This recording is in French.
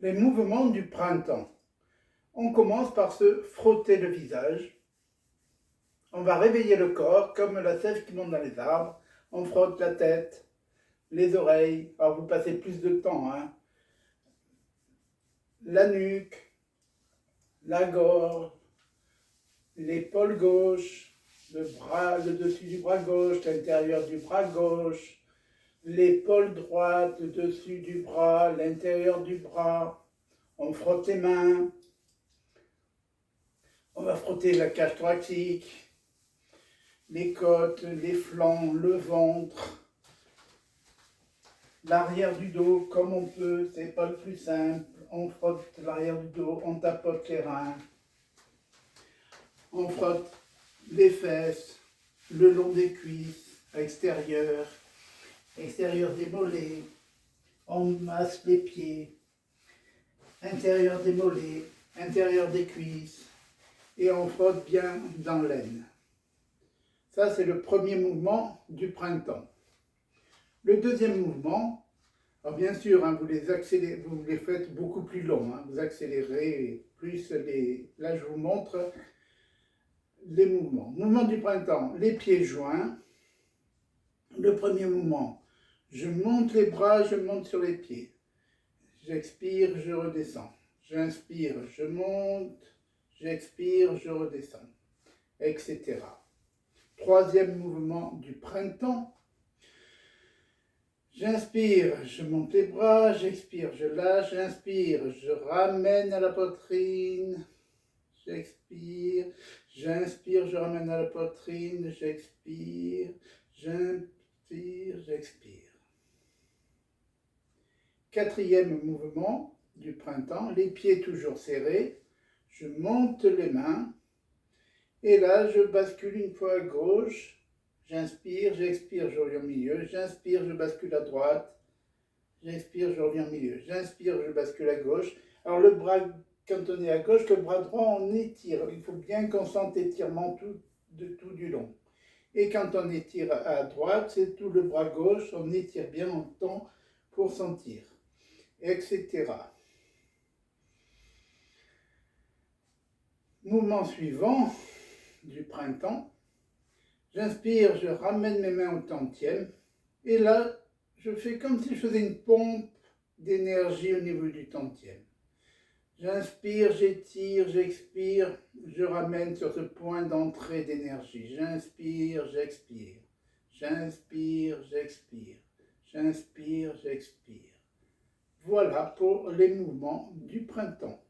Les mouvements du printemps. On commence par se frotter le visage. On va réveiller le corps comme la sève qui monte dans les arbres. On frotte la tête, les oreilles. Alors vous passez plus de temps, hein. La nuque, la gorge, l'épaule gauche, le bras, le dessus du bras gauche, l'intérieur du bras gauche, l'épaule droite, le dessus du bras, l'intérieur du bras. On frotte les mains. On va frotter la cage thoracique, les côtes, les flancs, le ventre, l'arrière du dos comme on peut, c'est pas le plus simple. On frotte l'arrière du dos, on tapote les reins, on frotte les fesses, le long des cuisses, extérieur des mollets, on masse les pieds, intérieur des mollets, intérieur des cuisses, et on frotte bien dans l'aine. Ça, c'est le premier mouvement du printemps. Le deuxième mouvement, alors bien sûr, hein, vous les faites beaucoup plus longs, hein, vous accélérez plus les... Là, je vous montre les mouvements. Mouvement du printemps, les pieds joints. Le premier mouvement, je monte les bras, je monte sur les pieds. J'expire, je redescends. J'inspire, je monte, j'expire, je redescends, etc. Troisième mouvement du printemps. J'inspire, je monte les bras, j'expire, je lâche, j'inspire, je ramène à la poitrine, j'expire, j'inspire, je ramène à la poitrine, j'expire, j'inspire, j'expire. Quatrième mouvement du printemps, les pieds toujours serrés, je monte les mains, et là je bascule une fois à gauche. J'inspire, j'expire, je reviens au milieu. J'inspire, je bascule à droite. J'expire, je reviens au milieu. J'inspire, je bascule à gauche. Alors le bras, quand on est à gauche, le bras droit, on étire. Il faut bien qu'on sente l'étirement tout du long. Et quand on étire à droite, c'est tout le bras gauche. On étire bien en temps pour sentir, etc. Mouvement suivant du printemps. J'inspire, je ramène mes mains au tantième. Et là, je fais comme si je faisais une pompe d'énergie au niveau du tantième. J'inspire, j'étire, j'expire, je ramène sur ce point d'entrée d'énergie. J'inspire, j'expire. J'inspire, j'expire. J'inspire, j'expire. Voilà pour les mouvements du printemps.